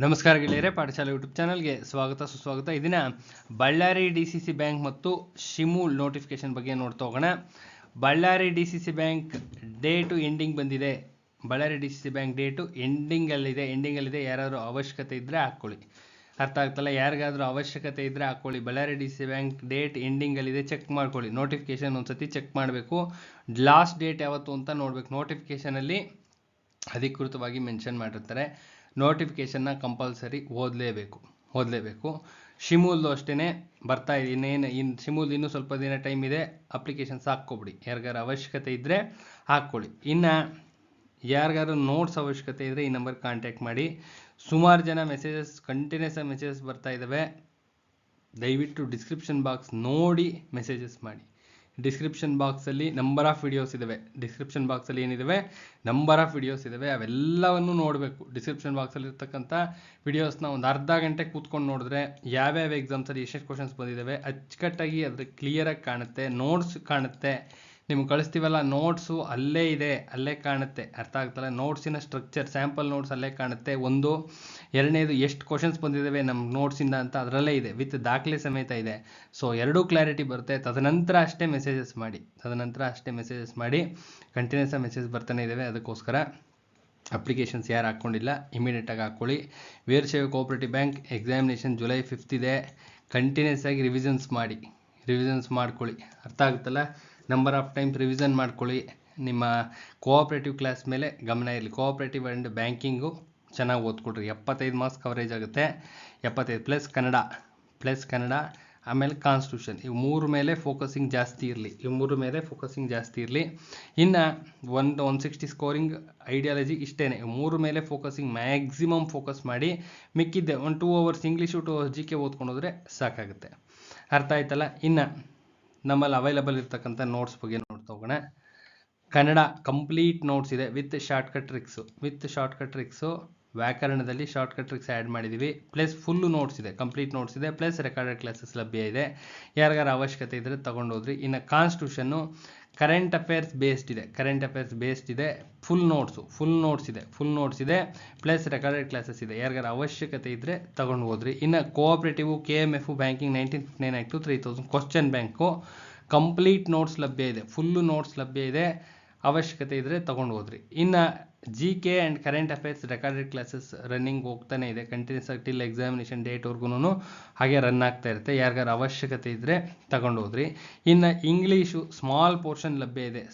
ನಮಸ್ಕಾರ ಗೆಳೆಯರೆ, ಪಾಠಶಾಲೆ ಯೂಟ್ಯೂಬ್ ಚಾನಲ್ಗೆ ಸ್ವಾಗತ ಸುಸ್ವಾಗತ. ಇದನ್ನ ಬಳ್ಳಾರಿ DCC ಬ್ಯಾಂಕ್ ಮತ್ತು ಶಿಮೂಲ್ ನೋಟಿಫಿಕೇಶನ್ ಬಗ್ಗೆ ನೋಡ್ತಾ ಹೋಗೋಣ. Ballari DCC bank date ending ಬಂದಿದೆ. ಬಳ್ಳಾರಿ DCC ಬ್ಯಾಂಕ್ ಡೇಟು ಎಂಡಿಂಗಲ್ಲಿದೆ. ಯಾರಾದರೂ ಅವಶ್ಯಕತೆ ಇದ್ದರೆ ಹಾಕ್ಕೊಳ್ಳಿ. ಅರ್ಥ ಆಗ್ತಲ್ಲ? ಯಾರಿಗಾದ್ರೂ ಅವಶ್ಯಕತೆ ಇದ್ದರೆ ಹಾಕ್ಕೊಳ್ಳಿ. ಬಳ್ಳಾರಿ DCC ಬ್ಯಾಂಕ್ ಡೇಟ್ ಎಂಡಿಂಗಲ್ಲಿದೆ, ಚೆಕ್ ಮಾಡ್ಕೊಳ್ಳಿ. ನೋಟಿಫಿಕೇಶನ್ ಒಂದ್ಸತಿ ಚೆಕ್ ಮಾಡಬೇಕು. ಲಾಸ್ಟ್ ಡೇಟ್ ಯಾವತ್ತು ಅಂತ ನೋಡ್ಬೇಕು. ನೋಟಿಫಿಕೇಶನಲ್ಲಿ ಅಧಿಕೃತವಾಗಿ ಮೆನ್ಷನ್ ಮಾಡಿರ್ತಾರೆ. ನೋಟಿಫಿಕೇಶನ್ನ ಕಂಪಲ್ಸರಿ ಓದಲೇಬೇಕು. ಶಿಮೂಲ್ದು ಅಷ್ಟೇ ಬರ್ತಾ ಇದೆ. ಶಿಮೂಲ್ ಇನ್ನೂ ಸ್ವಲ್ಪ ದಿನ ಟೈಮ್ ಇದೆ. ಅಪ್ಲಿಕೇಶನ್ಸ್ ಹಾಕ್ಕೊಬಿಡಿ. ಯಾರಿಗಾರು ಅವಶ್ಯಕತೆ ಇದ್ದರೆ ಹಾಕ್ಕೊಳ್ಳಿ. ಇನ್ನು ಯಾರಿಗಾರು ನೋಟ್ಸ್ ಅವಶ್ಯಕತೆ ಇದ್ದರೆ ಈ ನಂಬರ್ ಕಾಂಟ್ಯಾಕ್ಟ್ ಮಾಡಿ. ಸುಮಾರು ಜನ ಕಂಟಿನ್ಯೂಸ್ ಮೆಸೇಜಸ್ ಬರ್ತಾ ಇದ್ದಾವೆ. ದಯವಿಟ್ಟು ಡಿಸ್ಕ್ರಿಪ್ಷನ್ ಬಾಕ್ಸ್ ನೋಡಿ ಮೆಸೇಜಸ್ ಮಾಡಿ. ಡಿಸ್ಕ್ರಿಪ್ಷನ್ ಬಾಕ್ಸಲ್ಲಿ ನಂಬರ್ ಆಫ್ ವಿಡಿಯೋಸ್ ಇದ್ದಾವೆ. ಡಿಸ್ಕ್ರಿಪ್ಷನ್ ಬಾಕ್ಸಲ್ಲಿ ಏನಿದ್ದಾವೆ, ನಂಬರ್ ಆಫ್ ವಿಡಿಯೋಸ್ ಇದ್ದಾವೆ. ಅವೆಲ್ಲವನ್ನು ನೋಡಬೇಕು. ಡಿಸ್ಕ್ರಿಪ್ಷನ್ ಬಾಕ್ಸಲ್ಲಿ ಇರ್ತಕ್ಕಂಥ ವಿಡಿಯೋಸ್ನ ಒಂದು ಅರ್ಧ ಗಂಟೆ ಕೂತ್ಕೊಂಡು ನೋಡಿದ್ರೆ ಯಾವ್ಯಾವ ಎಕ್ಸಾಮ್ಸಲ್ಲಿ ಎಷ್ಟೆಷ್ಟು ಕ್ವಶನ್ಸ್ ಬಂದಿದ್ದಾವೆ ಅಚ್ಚುಕಟ್ಟಾಗಿ ಅದ್ರ ಕ್ಲಿಯರಾಗಿ ಕಾಣುತ್ತೆ. ನೋಟ್ಸ್ ಕಾಣುತ್ತೆ. ನಿಮ್ಗೆ ಕಳಿಸ್ತೀವಲ್ಲ, ನೋಟ್ಸು ಅಲ್ಲೇ ಕಾಣುತ್ತೆ. ಅರ್ಥ ಆಗ್ತಲ್ಲ? ನೋಟ್ಸಿನ ಸ್ಟ್ರಕ್ಚರ್, ಸ್ಯಾಂಪಲ್ ನೋಟ್ಸ್ ಅಲ್ಲೇ ಕಾಣುತ್ತೆ. ಒಂದು ಎರಡನೇದು ಎಷ್ಟು ಕ್ವಶನ್ಸ್ ಬಂದಿದ್ದಾವೆ ನಮ್ಮ ನೋಟ್ಸಿಂದ ಅಂತ ಅದರಲ್ಲೇ ಇದೆ, ವಿತ್ ದಾಖಲೆ ಸಮೇತ ಇದೆ. ಸೊ ಎರಡೂ ಕ್ಲಾರಿಟಿ ಬರುತ್ತೆ. ತದನಂತರ ಅಷ್ಟೇ ಮೆಸೇಜಸ್ ಮಾಡಿ. ಕಂಟಿನ್ಯೂಸ್ ಮೆಸೇಜ್ ಬರ್ತಾನೆ ಇದ್ದಾವೆ. ಅದಕ್ಕೋಸ್ಕರ ಅಪ್ಲಿಕೇಶನ್ಸ್ ಯಾರು ಹಾಕ್ಕೊಂಡಿಲ್ಲ ಇಮಿಡಿಯೇಟಾಗಿ ಹಾಕ್ಕೊಳ್ಳಿ. Veerashaiva cooperative bank examination July 5 ಇದೆ. ಕಂಟಿನ್ಯೂಸ್ ಆಗಿ ರಿವಿಷನ್ಸ್ ಮಾಡ್ಕೊಳ್ಳಿ. ಅರ್ಥ ಆಗುತ್ತಲ್ಲ? ನಂಬರ್ ಆಫ್ ಟೈಮ್ ರಿವಿಷನ್ ಮಾಡ್ಕೊಳ್ಳಿ. ನಿಮ್ಮ ಕೋಆಪರೇಟಿವ್ ಕ್ಲಾಸ್ ಮೇಲೆ ಗಮನ ಇರಲಿ. ಕೋಆಪರೇಟಿವ್ ಆ್ಯಂಡ್ ಬ್ಯಾಂಕಿಂಗು ಚೆನ್ನಾಗಿ ಓದ್ಕೊಡ್ರಿ. 75 ಮಾರ್ಕ್ಸ್ ಕವರೇಜ್ ಆಗುತ್ತೆ. 75 ಪ್ಲಸ್ ಕನ್ನಡ ಆಮೇಲೆ ಕಾನ್ಸ್ಟಿಟ್ಯೂಷನ್. ಇವು ಮೂರು ಮೇಲೆ ಫೋಕಸಿಂಗ್ ಜಾಸ್ತಿ ಇರಲಿ. ಇನ್ನು 160 ಸ್ಕೋರಿಂಗ್ ಐಡಿಯಾಲಜಿ ಇಷ್ಟೇ. ಮೂರು ಮೇಲೆ ಮ್ಯಾಕ್ಸಿಮಮ್ ಫೋಕಸ್ ಮಾಡಿ. ಮಿಕ್ಕಿದ್ದೆ 2 hours ಇಂಗ್ಲೀಷು 2 hours GK ಓದ್ಕೊಂಡು ಹೋದರೆ ಸಾಕಾಗುತ್ತೆ. ಅರ್ಥ ಆಯ್ತಲ್ಲ? ಇನ್ನು ನಮ್ಮಲ್ಲಿ ಅವೈಲಬಲ್ ಇರ್ತಕ್ಕಂಥ ನೋಟ್ಸ್ ಬಗ್ಗೆ ನೋಡ್ತಾ ಹೋಗೋಣ. ಕನ್ನಡ ಕಂಪ್ಲೀಟ್ ನೋಟ್ಸ್ ಇದೆ ವಿತ್ ಶಾರ್ಟ್ಕಟ್ ಟ್ರಿಕ್ಸು. ವ್ಯಾಕರಣದಲ್ಲಿ ಶಾರ್ಟ್ಕಟ್ ಟ್ರಿಕ್ಸ್ ಆ್ಯಡ್ ಮಾಡಿದ್ದೀವಿ. ಪ್ಲಸ್ ಫುಲ್ಲು ನೋಟ್ಸ್ ಇದೆ, ಕಂಪ್ಲೀಟ್ ನೋಟ್ಸ್ ಇದೆ. ಪ್ಲಸ್ ರೆಕಾರ್ಡೆಡ್ ಕ್ಲಾಸಸ್ ಲಭ್ಯ ಇದೆ. ಯಾರಿಗಾರು ಅವಶ್ಯಕತೆ ಇದ್ದರೆ ತೊಗೊಂಡೋದ್ರಿ. ಇನ್ನು ಕಾನ್ಸ್ಟಿಟ್ಯೂಷನ್ನು ಕರೆಂಟ್ ಅಫೇರ್ಸ್ ಬೇಸ್ಡ್ ಇದೆ. ಫುಲ್ ನೋಟ್ಸ್ ಇದೆ. ಪ್ಲಸ್ ರೆಕಾರ್ಡೆಡ್ ಕ್ಲಾಸಸ್ ಇದೆ. ಯಾರಿಗಾರು ಅವಶ್ಯಕತೆ ಇದ್ದರೆ ತಗೊಂಡು ಹೋದ್ರಿ. ಇನ್ನು cooperative, KMF, banking 1959 act 3000 question bank complete notes ಲಭ್ಯ ಇದೆ. ಫುಲ್ಲು ನೋಟ್ಸ್ ಲಭ್ಯ ಇದೆ. ಅವಶ್ಯಕತೆ ಇದ್ದರೆ ತಗೊಂಡು ಹೋದ್ರಿ. ಇನ್ನು GK and current affairs recorded classes running ಹೋಗ್ತಾನೆ ಇದೆ. ಕಂಟಿನ್ಯೂಸ್ ಆಗಿ ಟಿಲ್ ಎಕ್ಸಾಮಿನೇಷನ್ ಡೇಟ್ವರೆಗೂ ಹಾಗೆ ರನ್ ಆಗ್ತಾ ಇರುತ್ತೆ. ಯಾರಿಗಾರು ಅವಶ್ಯಕತೆ ಇದ್ದರೆ ತಗೊಂಡು ಹೋದ್ರಿ. ಇನ್ನು ಇಂಗ್ಲೀಷು ಸ್ಮಾಲ್ ಪೋರ್ಷನ್ ಲಭ್ಯ ಇದೆ.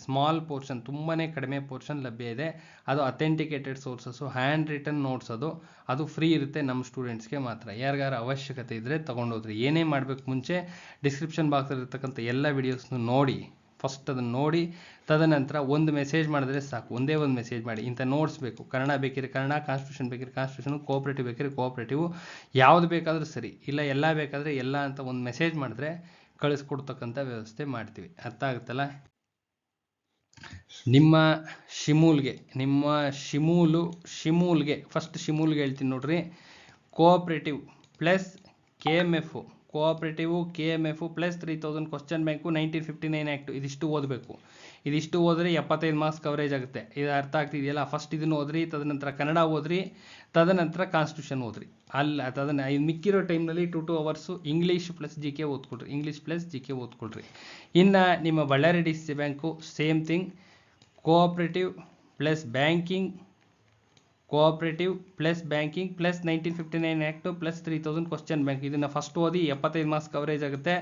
ತುಂಬಾ ಕಡಿಮೆ ಪೋರ್ಷನ್ ಲಭ್ಯ ಇದೆ. ಅದು authenticated sources, hand written notes. ಅದು ಫ್ರೀ ಇರುತ್ತೆ ನಮ್ಮ ಸ್ಟೂಡೆಂಟ್ಸ್ಗೆ ಮಾತ್ರ. ಯಾರಿಗಾರು ಅವಶ್ಯಕತೆ ಇದ್ದರೆ ತಗೊಂಡೋದ್ರಿ. ಏನೇ ಮಾಡಬೇಕು ಮುಂಚೆ ಡಿಸ್ಕ್ರಿಪ್ಷನ್ ಬಾಕ್ಸಲ್ಲಿ ಇರ್ತಕ್ಕಂಥ ಎಲ್ಲ ವಿಡಿಯೋಸ್ನು ನೋಡಿ. ಫಸ್ಟ್ ಅದನ್ನು ನೋಡಿ, ತದನಂತರ ಒಂದು ಮೆಸೇಜ್ ಮಾಡಿದ್ರೆ ಸಾಕು. ಒಂದೇ ಒಂದು ಮೆಸೇಜ್ ಮಾಡಿ, ಇಂಥ ನೋಟ್ಸ್ ಬೇಕು, ಕನ್ನಡ ಬೇಕಿದ್ರೆ ಕನ್ನಡ, ಕಾನ್ಸ್ಟಿಟ್ಯೂಷನ್ ಬೇಕಿದ್ರೆ ಕಾನ್ಸ್ಟಿಟ್ಯೂಷನ್, ಕೋಆಪರೇಟಿವ್ ಬೇಕಿದ್ರೆ ಕೋಆಪರೇಟಿವ್, ಯಾವುದು ಬೇಕಾದರೂ ಸರಿ, ಇಲ್ಲ ಎಲ್ಲ ಬೇಕಾದರೆ ಎಲ್ಲ ಅಂತ ಒಂದು ಮೆಸೇಜ್ ಮಾಡಿದ್ರೆ ಕಳಿಸ್ಕೊಡ್ತಕ್ಕಂಥ ವ್ಯವಸ್ಥೆ ಮಾಡ್ತೀವಿ. ಅರ್ಥ ಆಗುತ್ತಲ್ಲ? ನಿಮ್ಮ ಶಿಮೂಲ್ಗೆ ಫಸ್ಟ್ ಹೇಳ್ತೀನಿ ನೋಡ್ರಿ. Cooperative plus KMF plus 3000 question bank 1959 act ಇದಿಷ್ಟು ಓದಬೇಕು. ಇದಿಷ್ಟು ಓದಿದ್ರೆ 75 ಮಾರ್ಕ್ಸ್ ಕವರೇಜ್ ಆಗುತ್ತೆ. ಇದು ಅರ್ಥ ಆಗ್ತಿದೆಯಲ್ಲ? ಫಸ್ಟ್ ಇದನ್ನು ಓದ್ರಿ, ತದನಂತರ ಕನ್ನಡ ಓದ್ರಿ, ತದನಂತರ ಕಾನ್ಸ್ಟಿಟ್ಯೂಷನ್ ಓದ್ರಿ. ಮಿಕ್ಕಿರೋ ಟೈಮ್ನಲ್ಲಿ 2 hours ಇಂಗ್ಲೀಷ್ ಪ್ಲಸ್ GK ಓದ್ಕೊಳ್ರಿ. ಇನ್ನು ನಿಮ್ಮ Ballari DCC bank same thing. Cooperative plus banking plus 1959 act plus 3000 question bank. ಇದನ್ನು ಫಸ್ಟ್ ಓದಿ, 75 ಮಾರ್ಕ್ಸ್ ಕವರೇಜ್ ಆಗುತ್ತೆ.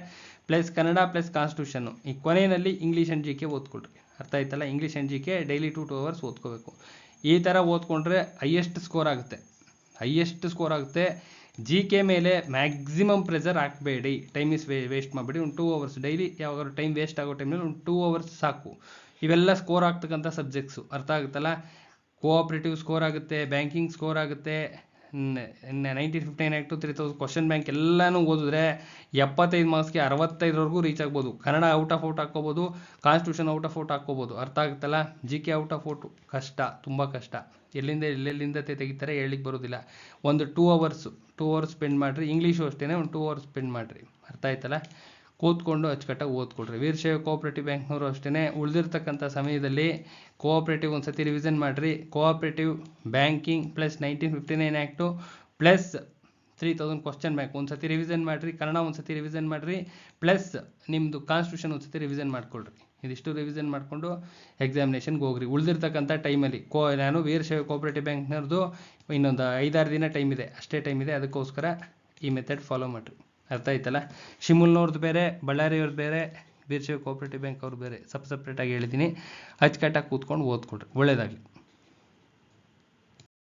Plus Kannada plus constitution. ಈ ಕೊನೆಯಲ್ಲಿ ಇಂಗ್ಲೀಷ್ ಆ್ಯಂಡ್ GK ಓದ್ಕೊಳ್ರಿ. ಅರ್ಥ ಆಯ್ತಲ್ಲ? English and GK daily 2 hours ಓದ್ಕೋಬೇಕು. ಈ ಥರ ಓದ್ಕೊಂಡ್ರೆ ಹೈಯೆಸ್ಟ್ ಸ್ಕೋರ್ ಆಗುತ್ತೆ. GK ಮೇಲೆ ಮ್ಯಾಕ್ಸಿಮಮ್ ಪ್ರೆಷರ್ ಹಾಕಬೇಡಿ. ಟೈಮ್ ವೇಸ್ಟ್ ಮಾಡಬೇಡಿ. ಒಂದು 2 hours ಡೈಲಿ, ಯಾವಾಗ ಟೈಮ್ ವೇಸ್ಟ್ ಆಗೋ ಟೈಮ್ನಲ್ಲಿ ಒಂದು 2 hours ಸಾಕು. ಇವೆಲ್ಲ ಸ್ಕೋರ್ ಆಗ್ತಕ್ಕಂಥ ಸಬ್ಜೆಕ್ಟ್ಸು. ಅರ್ಥ ಆಗುತ್ತಲ್ಲ? ಕೋಆಪರೇಟಿವ್ ಸ್ಕೋರ್ ಆಗುತ್ತೆ, ಬ್ಯಾಂಕಿಂಗ್ ಸ್ಕೋರ್ ಆಗುತ್ತೆ. 1959 ಆ್ಯಕ್ಟು 3000 ಕ್ವಶನ್ ಬ್ಯಾಂಕ್ ಎಲ್ಲನೂ ಓದಿದ್ರೆ 75 ಮಾರ್ಕ್ಸ್ಗೆ 65ವರೆಗೂ ರೀಚ್ ಆಗ್ಬೋದು. ಕನ್ನಡ ಔಟ್ ಆಫ್ ಹಾಕ್ಕೋಬೋದು, ಕಾನ್ಸ್ಟಿಟ್ಯೂಷನ್ ಔಟ್ ಆಫ್ ಹಾಕ್ಕೋಬೋದು. ಅರ್ಥ ಆಗುತ್ತಲ್ಲ? GK ಔಟ್ ಆಫ್ ಕಷ್ಟ, ತುಂಬ ಕಷ್ಟ. ಎಲ್ಲೆಲ್ಲಿಂದ ತೆಗಿತಾರೆ ಹೇಳಲಿಕ್ಕೆ ಬರೋದಿಲ್ಲ. ಒಂದು 2 hours ಸ್ಪೆಂಡ್ ಮಾಡಿರಿ. ಇಂಗ್ಲೀಷು ಅಷ್ಟೇ ಒಂದು 2 hours ಸ್ಪೆಂಡ್ ಮಾಡಿರಿ. ಅರ್ಥ ಆಯ್ತಲ್ಲ? ಕೂತ್ಕೊಂಡು ಅಚ್ಚುಕಟ್ಟಾಗಿ ಓದ್ಕೊಡ್ರಿ. ವೀರಶೈವ ಕೋಆಪರೇಟಿವ್ ಬ್ಯಾಂಕ್ನವರು ಅಷ್ಟೇ ಉಳಿದಿರ್ತಕ್ಕಂಥ ಸಮಯದಲ್ಲಿ ಕೋಆಪರೇಟಿವ್ ಒಂದ್ಸತಿ ರಿವಿಷನ್ ಮಾಡಿರಿ. Cooperative banking plus 1959 act plus 3000 question bank ಒಂದ್ಸತಿ ರಿವಿಷನ್ ಮಾಡಿರಿ. ಕನ್ನಡ ಒಂದ್ಸತಿ ರಿವಿಷನ್ ಮಾಡಿರಿ. ಪ್ಲಸ್ ನಿಮ್ಮದು ಕಾನ್ಸ್ಟಿಟ್ಯೂಷನ್ ಒಂದ್ಸತಿ ರಿವಿಷನ್ ಮಾಡ್ಕೊಳ್ರಿ. ಇದಿಷ್ಟು ರಿವಿಷನ್ ಮಾಡಿಕೊಂಡು ಎಕ್ಸಾಮಿನೇಷನ್ಗೆ ಹೋಗ್ರಿ. ಉಳಿದಿರ್ತಕ್ಕಂಥ ಟೈಮಲ್ಲಿ ನಾನು ವೀರಶೈವ ಕೋಆಪರೇಟಿವ್ ಬ್ಯಾಂಕ್ನವ್ರದ್ದು ಇನ್ನೊಂದು 5-6 ದಿನ ಟೈಮ್ ಇದೆ, ಅಷ್ಟೇ ಟೈಮ್ ಇದೆ. ಅದಕ್ಕೋಸ್ಕರ ಈ ಮೆಥಡ್ ಫಾಲೋ ಮಾಡಿರಿ. ಅರ್ಥ ಆಯ್ತಲ್ಲ? ಶಿಮುಲ್ನವ್ರದ್ದು ಬೇರೆ, ಬಳ್ಳಾರಿಯವ್ರದ್ದು ಬೇರೆ, ವೀರಶೈವ ಕೋಆಪರೇಟಿವ್ ಬ್ಯಾಂಕ್ ಅವ್ರು ಬೇರೆ ಸಪ್ರೇಟಾಗಿ ಹೇಳಿದ್ದೀನಿ. ಅಚ್ಚುಕಟ್ಟಾಗಿ ಕೂತ್ಕೊಂಡು ಓದ್ಕೊಡ್ರಿ. ಒಳ್ಳೆಯದಾಗಲಿ.